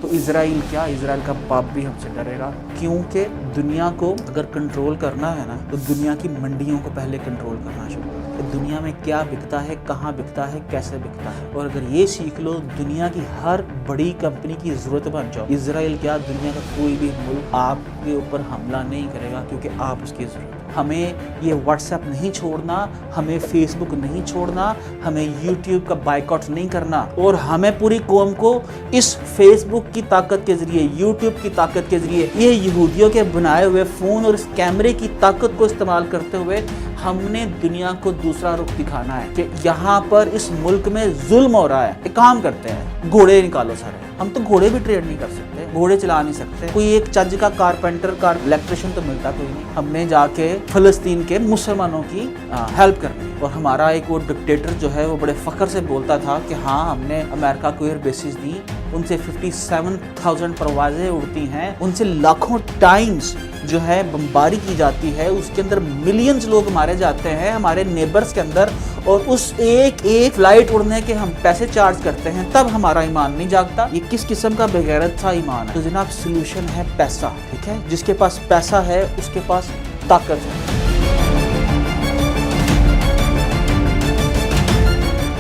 तो इसराइल क्या, इसराइल का बाप भी हमसे डरेगा, क्योंकि दुनिया को अगर कंट्रोल करना है ना तो दुनिया की मंडियों को पहले कंट्रोल करना शुरू करो। दुनिया में क्या बिकता है, कहाँ बिकता है, कैसे बिकता है, और अगर ये सीख लो दुनिया की हर बड़ी कंपनी की जरूरत बन जाओ। इसराइल क्या, दुनिया का कोई भी मुल्क आपके ऊपर हमला नहीं करेगा क्योंकि आप उसकी जरूरत। हमें ये व्हाट्सएप नहीं छोड़ना, हमें फेसबुक नहीं छोड़ना, हमें यूट्यूब का बाइकआउट नहीं करना, और हमें पूरी कौम को इस फेसबुक की ताकत के जरिए, यूट्यूब की ताकत के जरिए, ये यहूदियों के बनाए हुए फोन और इस कैमरे की ताकत को इस्तेमाल करते हुए हमने दुनिया को दूसरा रुख दिखाना है कि यहाँ पर इस मुल्क में जुल्म हो रहा है। एक काम करते हैं, घोड़े निकालो सारे। हम तो घोड़े भी ट्रेड नहीं कर सकते, घोड़े चला नहीं सकते, कोई एक चज का कारपेंटर का इलेक्ट्रिशियन तो मिलता कोई नहीं। हमने जाके फलस्तीन के मुसलमानों की हेल्प करनी। और हमारा एक वो डिक्टेटर जो है वो बड़े फख्र से बोलता था कि हाँ हमने अमेरिका को एयर बेसिस दी, उनसे 57,000 परवाजें उड़ती हैं, उनसे लाखों टाइम्स जो है बमबारी की जाती है, उसके अंदर मिलियंस लोग मारे जाते हैं हमारे नेबर्स के अंदर, और उस एक एक फ्लाइट उड़ने के हम पैसे चार्ज करते हैं, तब हमारा ईमान नहीं जागता। ये किस किस्म का बेगैरत सा ईमान है? तो जनाब सोल्यूशन है पैसा, ठीक है? जिसके पास पैसा है उसके पास ताकत है।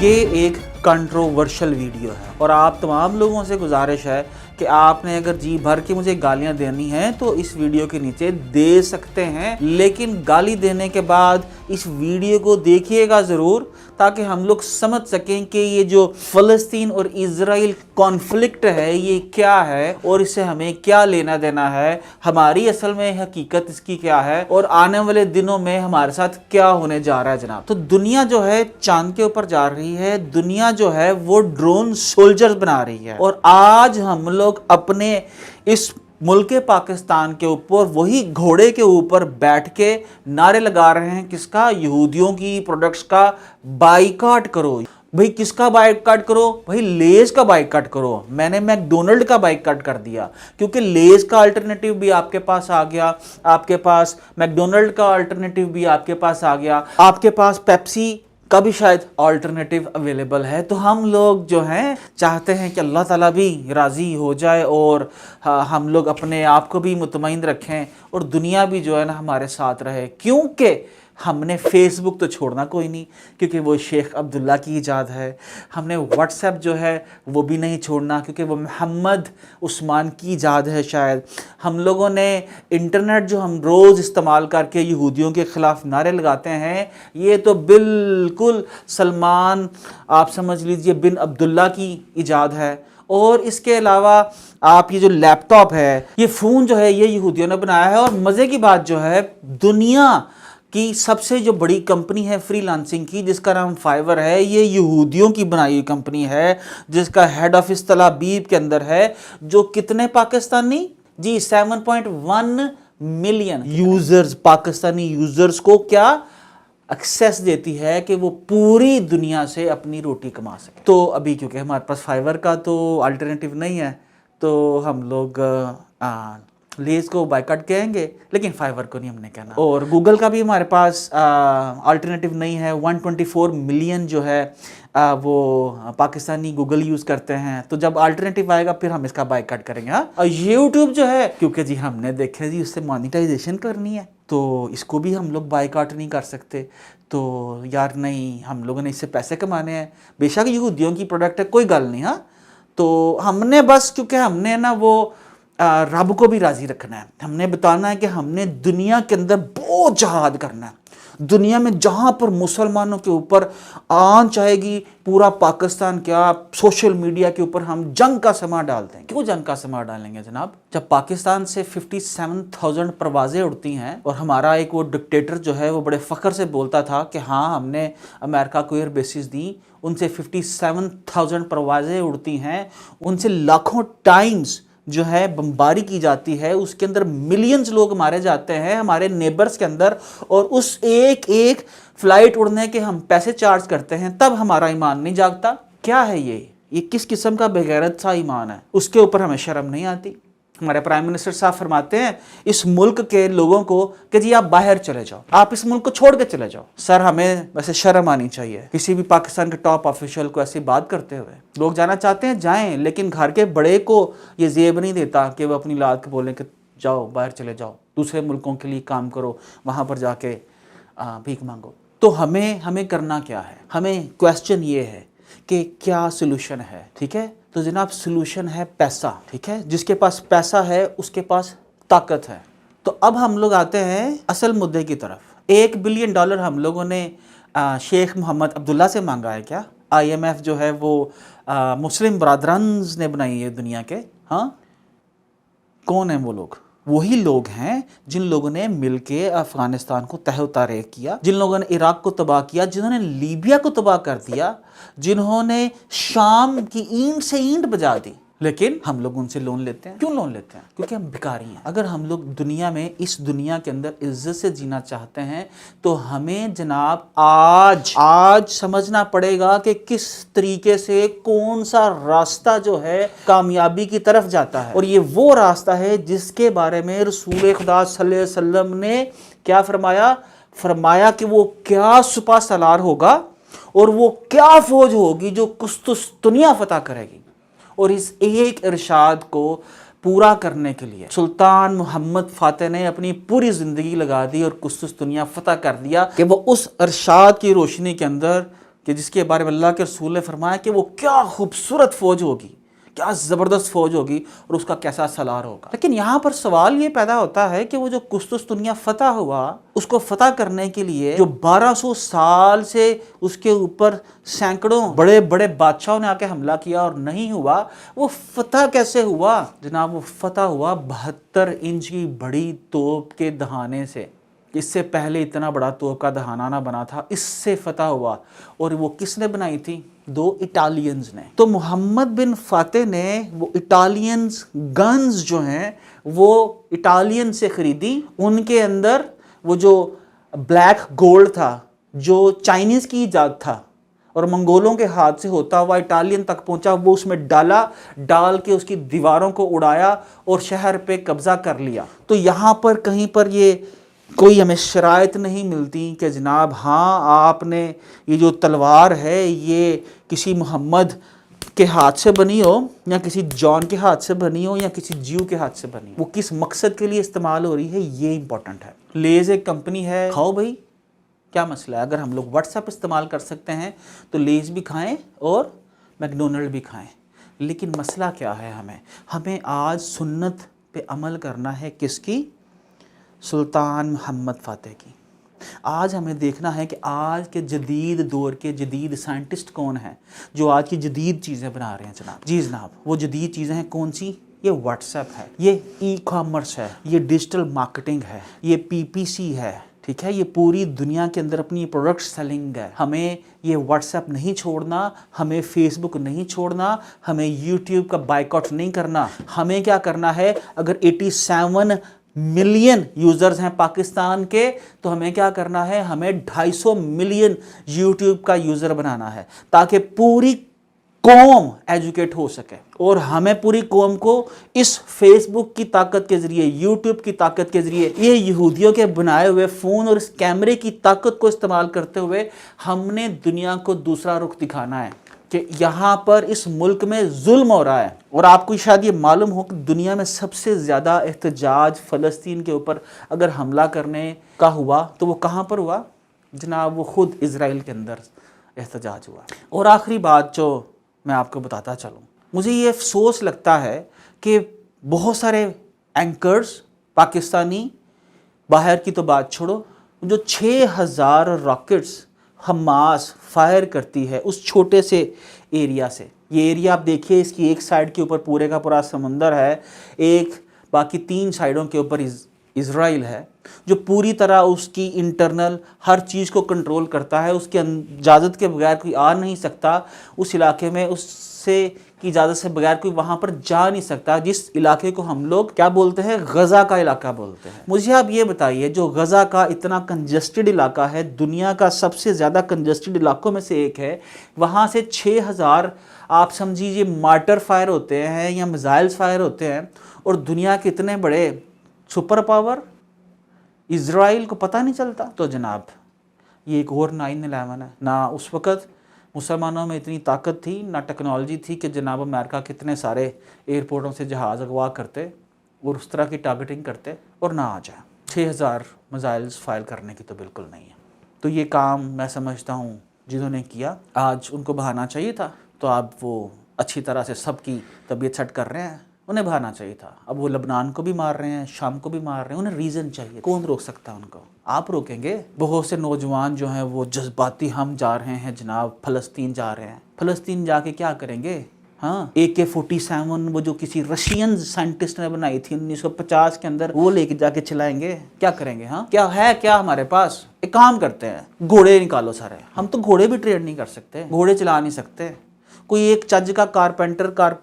ये एक कंट्रोवर्शियल वीडियो है और आप तमाम लोगों से गुजारिश है कि आपने अगर जी भर के मुझे गालियां देनी है तो इस वीडियो के नीचे दे सकते हैं, लेकिन गाली देने के बाद इस वीडियो को देखिएगा ज़रूर, ताकि हम लोग समझ सकें कि ये जो फ़लस्तीन और इज़राइल कॉन्फ्लिक्ट है ये क्या है और इससे हमें क्या लेना देना है, हमारी असल में हकीकत इसकी क्या है, और आने वाले दिनों में हमारे साथ क्या होने जा रहा है जनाब। तो दुनिया जो है चांद के ऊपर जा रही है, दुनिया जो है वो ड्रोन सोल्जर्स बना रही है, और आज हम लोग अपने इस मुल्क पाकिस्तान के ऊपर वही घोड़े के ऊपर बैठ के नारे लगा रहे हैं, किसका? यहूदियों की प्रोडक्ट्स का बाइकआउट करो। भाई किसका बाइकआउट करो? भाई लेज का बाइकआउट करो। मैंने मैकडोनल्ड का बाइकआउट कर दिया क्योंकि लेज का अल्टरनेटिव भी आपके पास आ गया, आपके पास मैकडोनल्ड का अल्टरनेटिव भी आपके पास आ गया, आपके पास पेप्सी का भी शायद अल्टरनेटिव अवेलेबल है। तो हम लोग जो हैं चाहते हैं कि अल्लाह ताला भी राज़ी हो जाए और हम लोग अपने आप को भी मुतमईन रखें और दुनिया भी जो है ना हमारे साथ रहे, क्योंकि हमने फेसबुक तो छोड़ना कोई नहीं क्योंकि वो शेख अब्दुल्ला की इजाद है। हमने व्हाट्सएप जो है वो भी नहीं छोड़ना क्योंकि वो मोहम्मद उस्मान की इजाद है शायद। हम लोगों ने इंटरनेट जो हम रोज़ इस्तेमाल करके यहूदियों के ख़िलाफ़ नारे लगाते हैं, ये तो बिल्कुल सलमान आप समझ लीजिए बिन अब्दुल्ला की इजाद है। और इसके अलावा आप ये जो लैपटॉप है, ये फ़ोन जो है ये यहूदियों ने बनाया है। और मज़े की बात जो है, दुनिया की सबसे जो बड़ी कंपनी है फ्रीलांसिंग की जिसका नाम फाइवर है, ये यहूदियों की बनाई हुई कंपनी है जिसका हेड ऑफिस तल अवीव के अंदर है, जो कितने पाकिस्तानी जी 7.1 मिलियन यूजर्स, पाकिस्तानी यूजर्स को क्या एक्सेस देती है कि वो पूरी दुनिया से अपनी रोटी कमा सके। तो अभी क्योंकि हमारे पास फाइवर का तो अल्टरनेटिव नहीं है तो हम लोग लेज को बाइकआउट कहेंगे, लेकिन फाइवर को नहीं हमने कहना। और गूगल का भी हमारे पास अल्टरनेटिव नहीं है। 124 मिलियन जो है वो पाकिस्तानी गूगल यूज़ करते हैं, तो जब अल्टरनेटिव आएगा फिर हम इसका बाइकआउट करेंगे। हाँ, और यूट्यूब जो है क्योंकि जी हमने देखे जी उससे मोनेटाइजेशन करनी है तो इसको भी हम लोग बाइकआउट नहीं कर सकते। तो यार नहीं, हम लोगों ने इससे पैसे कमाने हैं, बेशक यहूदियों की प्रोडक्ट है, कोई गल नहीं। हाँ, तो हमने बस क्योंकि हमने ना वो रब को भी राज़ी रखना है, हमने बताना है कि हमने दुनिया के अंदर बहुत जहाद करना है। दुनिया में जहाँ पर मुसलमानों के ऊपर आंच आएगी, पूरा पाकिस्तान क्या सोशल मीडिया के ऊपर हम जंग का समा डालते हैं। क्यों जंग का समा डालेंगे जनाब? जब पाकिस्तान से 57,000 परवाजें उड़ती हैं और हमारा एक वो डिक्टेटर जो है वो बड़े फ़ख्र से बोलता था कि हाँ हमने अमेरिका को एयर बेसिस दी, उनसे 57,000 परवाजें उड़ती हैं, उनसे लाखों टाइम्स जो है बमबारी की जाती है, उसके अंदर मिलियंस लोग मारे जाते हैं हमारे नेबर्स के अंदर, और उस एक एक फ्लाइट उड़ने के हम पैसे चार्ज करते हैं, तब हमारा ईमान नहीं जागता। क्या है ये किस किस्म का बेगैरत सा ईमान है? उसके ऊपर हमें शर्म नहीं आती। हमारे प्राइम मिनिस्टर साहब फरमाते हैं इस मुल्क के लोगों को कि जी आप बाहर चले जाओ, आप इस मुल्क को छोड़ के चले जाओ। सर हमें वैसे शर्म आनी चाहिए किसी भी पाकिस्तान के टॉप ऑफिशियल को ऐसी बात करते हुए। लोग जाना चाहते हैं जाएं, लेकिन घर के बड़े को ये जेब नहीं देता कि वो अपनी लाद के बोलें कि जाओ बाहर चले जाओ, दूसरे मुल्कों के लिए काम करो, वहाँ पर जाके भीख मांगो। तो हमें करना क्या है? हमें क्वेश्चन ये है कि क्या सोल्यूशन है, ठीक है? तो जनाब सोल्यूशन है पैसा, ठीक है? जिसके पास पैसा है उसके पास ताकत है। तो अब हम लोग आते हैं असल मुद्दे की तरफ। $1 बिलियन हम लोगों ने शेख मोहम्मद अब्दुल्ला से मांगा है क्या? IMF जो है वो मुस्लिम ब्रादरन्स ने बनाई है दुनिया के। हाँ, कौन है वो लोग? वही लोग हैं जिन लोगों ने मिलके अफगानिस्तान को तह तारे किया, जिन लोगों ने इराक को तबाह किया, जिन्होंने लीबिया को तबाह कर दिया, जिन्होंने शाम की ईंट से ईंट बजा दी। लेकिन हम लोग उनसे लोन लेते हैं। क्यों लोन लेते हैं? क्योंकि हम भिखारी हैं। अगर हम लोग दुनिया में, इस दुनिया के अंदर इज्जत से जीना चाहते हैं तो हमें जनाब आज समझना पड़ेगा कि किस तरीके से कौन सा रास्ता जो है कामयाबी की तरफ जाता है। और ये वो रास्ता है जिसके बारे में रसूल खुदा सल्लल्लाहु अलैहि वसल्लम ने क्या फरमाया कि वो क्या सुपह सलार होगा और वो क्या फौज होगी जो कुस्तुस्तुनिया फतह करेगी। और इस एक इरशाद को पूरा करने के लिए सुल्तान मोहम्मद फातेह ने अपनी पूरी ज़िंदगी लगा दी और कुस्तुस्तुनिया फतह कर दिया कि वो उस इरशाद की रोशनी के अंदर कि जिसके बारे में अल्लाह के रसूल ने फरमाया कि वो क्या खूबसूरत फ़ौज होगी, क्या ज़बरदस्त फ़ौज होगी और उसका कैसा सलार होगा। लेकिन यहाँ पर सवाल ये पैदा होता है कि वो जो कुस्तुस्तुनिया फतह हुआ, उसको फतह करने के लिए जो 1200 साल से उसके ऊपर सैकड़ों बड़े बड़े बादशाहों ने आके हमला किया और नहीं हुआ, वो फतह कैसे हुआ? जनाब वो फतह हुआ 72 इंच की बड़ी तोप के दहाने से। इससे पहले इतना बड़ा तोप का दहाना ना बना था, इससे फतह हुआ। और वो किसने बनाई थी? 2 इटालियंस ने। तो मोहम्मद बिन फातेह ने वो इटालियंस गन्स जो हैं वो इटालियन से ख़रीदी। उनके अंदर वो जो ब्लैक गोल्ड था जो चाइनीज़ की ईजाद था और मंगोलों के हाथ से होता हुआ इटालियन तक पहुंचा, वो उसमें डाल के उसकी दीवारों को उड़ाया और शहर पे कब्ज़ा कर लिया। तो यहाँ पर कहीं पर ये कोई हमें शराइत नहीं मिलती कि जनाब हाँ आपने ये जो तलवार है ये किसी मोहम्मद के हाथ से बनी हो या किसी जॉन के हाथ से बनी हो या किसी जीव के हाथ से बनी हो, वो किस मकसद के लिए इस्तेमाल हो रही है ये इंपॉर्टेंट है। लेज़ एक कंपनी है, खाओ भाई, क्या मसला है? अगर हम लोग व्हाट्सएप इस्तेमाल कर सकते हैं तो लेज़ भी खाएं और मैकडोनल्ड भी खाएं। लेकिन मसला क्या है? हमें आज सुन्नत पे अमल करना है। किसकी? सुल्तान मोहम्मद फातेह की। आज हमें देखना है कि आज के जदीद दौर के जदीद साइंटिस्ट कौन हैं जो आज की जदीद चीज़ें बना रहे हैं जनाब। जी जनाब, वो जदीद चीज़ें हैं कौन सी? ये व्हाट्सएप है, ये ई-कॉमर्स है, ये डिजिटल मार्केटिंग है, ये PPC है, ठीक है? ये पूरी दुनिया के अंदर अपनी प्रोडक्ट सेलिंग है। हमें ये व्हाट्सएप नहीं छोड़ना, हमें फेसबुक नहीं छोड़ना, हमें यूट्यूब का बाइकआउट नहीं करना। हमें क्या करना है? अगर 87 मिलियन यूज़र्स हैं पाकिस्तान के तो हमें क्या करना है? हमें 250 मिलियन यूट्यूब का यूज़र बनाना है ताकि पूरी कौम एजुकेट हो सके। और हमें पूरी कौम को इस फेसबुक की ताकत के ज़रिए, यूट्यूब की ताकत के ज़रिए, ये यहूदियों के बनाए हुए फ़ोन और इस कैमरे की ताकत को इस्तेमाल करते हुए हमने दुनिया को दूसरा रुख दिखाना है कि यहाँ पर इस मुल्क में जुल्म हो रहा है। और आपको शायद ये मालूम हो कि दुनिया में सबसे ज़्यादा एहतजाज फ़लस्तीन के ऊपर अगर हमला करने का हुआ तो वो कहाँ पर हुआ जनाब? वो ख़ुद इज़राइल के अंदर एहतजाज हुआ। और आखिरी बात जो मैं आपको बताता चलूँ, मुझे ये अफसोस लगता है कि बहुत सारे एंकर्स पाकिस्तानी, बाहर की तो बात छोड़ो, जो 6000 रॉकेट्स हमास फायर करती है उस छोटे से एरिया से। ये एरिया आप देखिए, इसकी एक साइड के ऊपर पूरे का पूरा समंदर है, एक बाकी 3 साइडों के ऊपर इज़राइल है जो पूरी तरह उसकी इंटरनल हर चीज़ को कंट्रोल करता है। उसके इजाज़त के बगैर कोई आ नहीं सकता उस इलाके में, उससे की इजाज़त से बगैर कोई वहाँ पर जा नहीं सकता। जिस इलाके को हम लोग क्या बोलते हैं? गज़ा का इलाका बोलते हैं। मुझे आप ये बताइए, जो गज़ा का इतना कंजस्टेड इलाका है, दुनिया का सबसे ज़्यादा कंजस्टेड इलाकों में से एक है, वहाँ से 6000 आप समझिए मार्टर फायर होते हैं या मिसाइल्स फायर होते हैं और दुनिया के इतने बड़े सुपर पावर इजराइल को पता नहीं चलता। तो जनाब ये एक और 9/11 है। ना उस वक़्त मुसलमानों में इतनी ताकत थी, ना टेक्नोलॉजी थी कि जनाब अमेरिका कितने सारे एयरपोर्टों से जहाज़ अगवा करते और उस तरह की टारगेटिंग करते और ना आ जाए। 6000 मिसाइल्स फायर करने की तो बिल्कुल नहीं है। तो ये काम मैं समझता हूँ जिन्होंने किया आज उनको बहाना चाहिए था। तो आप वो अच्छी तरह से सबकी तबीयत सेट कर रहे हैं, उन्हें बहाना चाहिए था। अब वो लबनान को भी मार रहे हैं, शाम को भी मार रहे हैं, उन्हें रीज़न चाहिए। कौन रोक सकता है उनको? आप रोकेंगे? बहुत से नौजवान जो हैं वो जज्बाती हम जा रहे हैं जनाब, फ़लस्तीन जा रहे हैं। फ़लस्तीन जाके क्या करेंगे? हाँ, AK-47 वो जो किसी रशियन साइंटिस्ट ने बनाई थी 1950 के अंदर, वो लेके जाके चलाएंगे? क्या करेंगे? हाँ, क्या है क्या हमारे पास? एक काम करते हैं, घोड़े निकालो सारे। हम तो घोड़े भी ट्रेन नहीं कर सकते, घोड़े चला नहीं सकते। कोई एक चज का कारपेंटर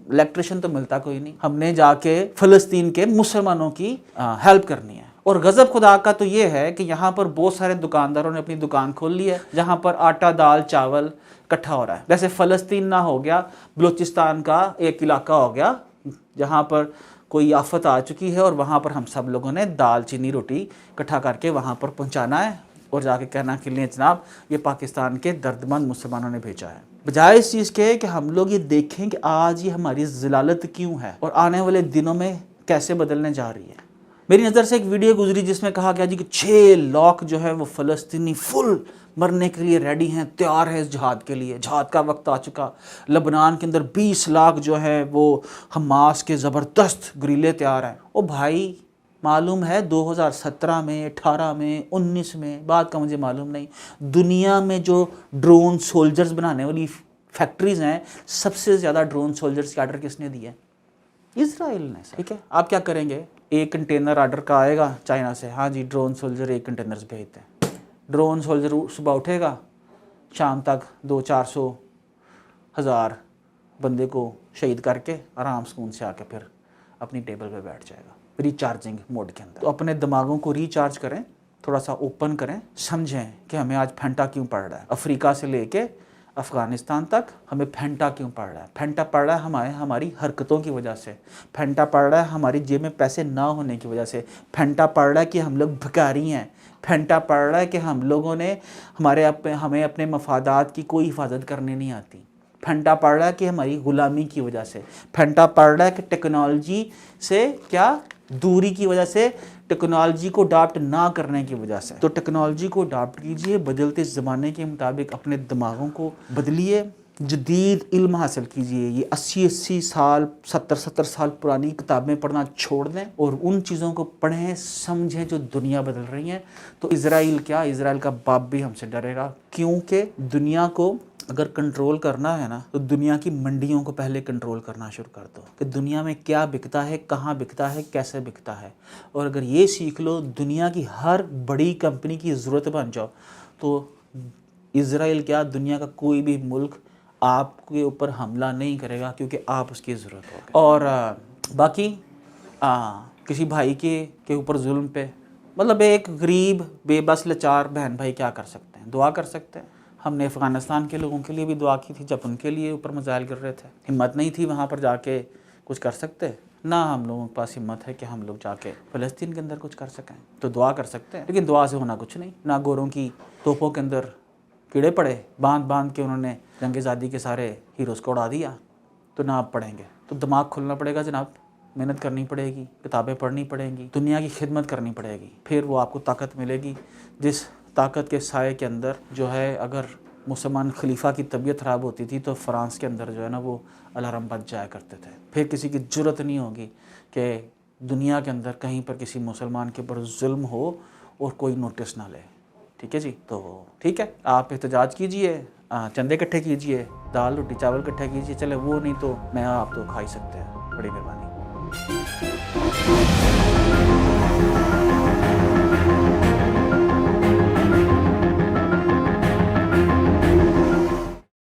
इलेक्ट्रिशियन तो मिलता कोई नहीं। हमने जाके फ़लस्तीन के मुसलमानों की हेल्प करनी है। और गजब खुदा का तो ये है कि यहाँ पर बहुत सारे दुकानदारों ने अपनी दुकान खोल ली है जहाँ पर आटा दाल चावल इकट्ठा हो रहा है। जैसे फ़लस्तीन ना हो गया, बलूचिस्तान का एक इलाका हो गया जहाँ पर कोई आफत आ चुकी है और वहाँ पर हम सब लोगों ने दाल चीनी रोटी इकट्ठा करके वहाँ पर पहुँचाना है और जाके कहना कि लिए जनाब ये पाकिस्तान के दर्दमंद मुसलमानों ने भेजा है। बजाय इस चीज़ के कि हम लोग ये देखें कि आज ये हमारी ज़लालत क्यों है और आने वाले दिनों में कैसे बदलने जा रही है। मेरी नज़र से एक वीडियो गुजरी जिसमें कहा गया जी कि 6 लाख जो है वो फ़लस्तीनी फुल मरने के लिए रेडी हैं, तैयार है इस जहाद के लिए। जहाद का वक्त आ चुका। लबनान के अंदर 20 लाख जो है वो हमास के ज़बरदस्त गुरीले तैयार हैं। ओ भाई, मालूम है 2017 में, 18 में, 19 में, बात का मुझे मालूम नहीं, दुनिया में जो ड्रोन सोल्जर्स बनाने वाली फैक्ट्रीज़ हैं, सबसे ज़्यादा ड्रोन सोल्जर्स के आर्डर किसने दिया है? इजराइल ने। ठीक है, आप क्या करेंगे? एक कंटेनर आर्डर का आएगा चाइना से, हाँ जी ड्रोन सोल्जर 1 कंटेनर भेजते हैं। ड्रोन सोल्जर सुबह उठेगा, शाम तक 200-400 हज़ार बंदे को शहीद करके आराम सुकून से आके फिर अपनी टेबल पे बैठ जाएगा रिचार्जिंग मोड के अंदर। तो अपने दिमागों को रिचार्ज करें, थोड़ा सा ओपन करें, समझें कि हमें आज फेंटा क्यों पड़ रहा है। अफ्रीका से लेके अफ़गानिस्तान तक हमें फेंटा क्यों पड़ रहा है? फेंटा पड़ रहा है हमारी हरकतों की वजह से। फेंटा पड़ रहा है हमारी जेब में पैसे ना होने की वजह से। फेंटा पड़ रहा है कि हम लोग भिखारी हैं। फेंटा पड़ रहा है कि हम लोगों ने हमें अपने मफादात की कोई हिफाजत करने नहीं आती। फेंटा पड़ रहा है कि हमारी ग़ुलामी की वजह से। फेंटा पड़ रहा है कि टेक्नोलॉजी से क्या दूरी की वजह से, टेक्नोलॉजी को अडॉप्ट ना करने की वजह से। तो टेक्नोलॉजी को अडॉप्ट कीजिए, बदलते ज़माने के मुताबिक अपने दिमागों को बदलिए, जदीद इल्म हासिल कीजिए। ये 80-80 साल 70-70 साल पुरानी किताबें पढ़ना छोड़ दें और उन चीज़ों को पढ़ें, समझें जो दुनिया बदल रही हैं। तो इजराइल का बाप भी हमसे डरेगा, क्योंकि दुनिया को अगर कंट्रोल करना है ना तो दुनिया की मंडियों को पहले कंट्रोल करना शुरू कर दो कि दुनिया में क्या बिकता है, कहाँ बिकता है, कैसे बिकता है। और अगर ये सीख लो, दुनिया की हर बड़ी कंपनी की ज़रूरत बन जाओ, तो इजराइल दुनिया का कोई भी मुल्क आपके ऊपर हमला नहीं करेगा, क्योंकि आप उसकी ज़रूरत हो। और बाकी किसी भाई के ऊपर जुल्म पे, मतलब एक गरीब बेबस लाचार बहन भाई क्या कर सकते हैं? दुआ कर सकते हैं। हमने अफ़गानिस्तान के लोगों के लिए भी दुआ की थी जब उनके लिए ऊपर मिसाइल गिर रहे थे। हिम्मत नहीं थी वहाँ पर जाके कुछ कर सकते, ना हम लोगों के पास हिम्मत है कि हम लोग जाके फ़लस्तीन के अंदर कुछ कर सकें। तो दुआ कर सकते हैं, लेकिन दुआ से होना कुछ नहीं। ना गोरों की तोपों के अंदर कीड़े पड़े, बांध के उन्होंने जंग आज़ादी के सारे हीरोज़ को उड़ा दिया, तो ना आप पढ़ेंगे। तो दिमाग खुलना पड़ेगा जनाब, मेहनत करनी पड़ेगी, किताबें पढ़नी पड़ेंगी, दुनिया की खिदमत करनी पड़ेगी, फिर वो आपको ताकत मिलेगी। जिस ताकत के साए के अंदर जो है, अगर मुसलमान खलीफा की तबीयत ख़राब होती थी तो फ़्रांस के अंदर जो है ना वो अलार्म बज जाया करते थे। फिर किसी की ज़रूरत नहीं होगी कि दुनिया के अंदर कहीं पर किसी मुसलमान के ऊपर जुल्म हो और कोई नोटिस ना ले। ठीक है जी, तो ठीक है, आप एहतजाज कीजिए, चंदे इकट्ठे कीजिए, दाल रोटी चावल इकट्ठे कीजिए, चले वो नहीं तो मैं आप तो खा ही सकते हैं। बड़ी मेहरबानी।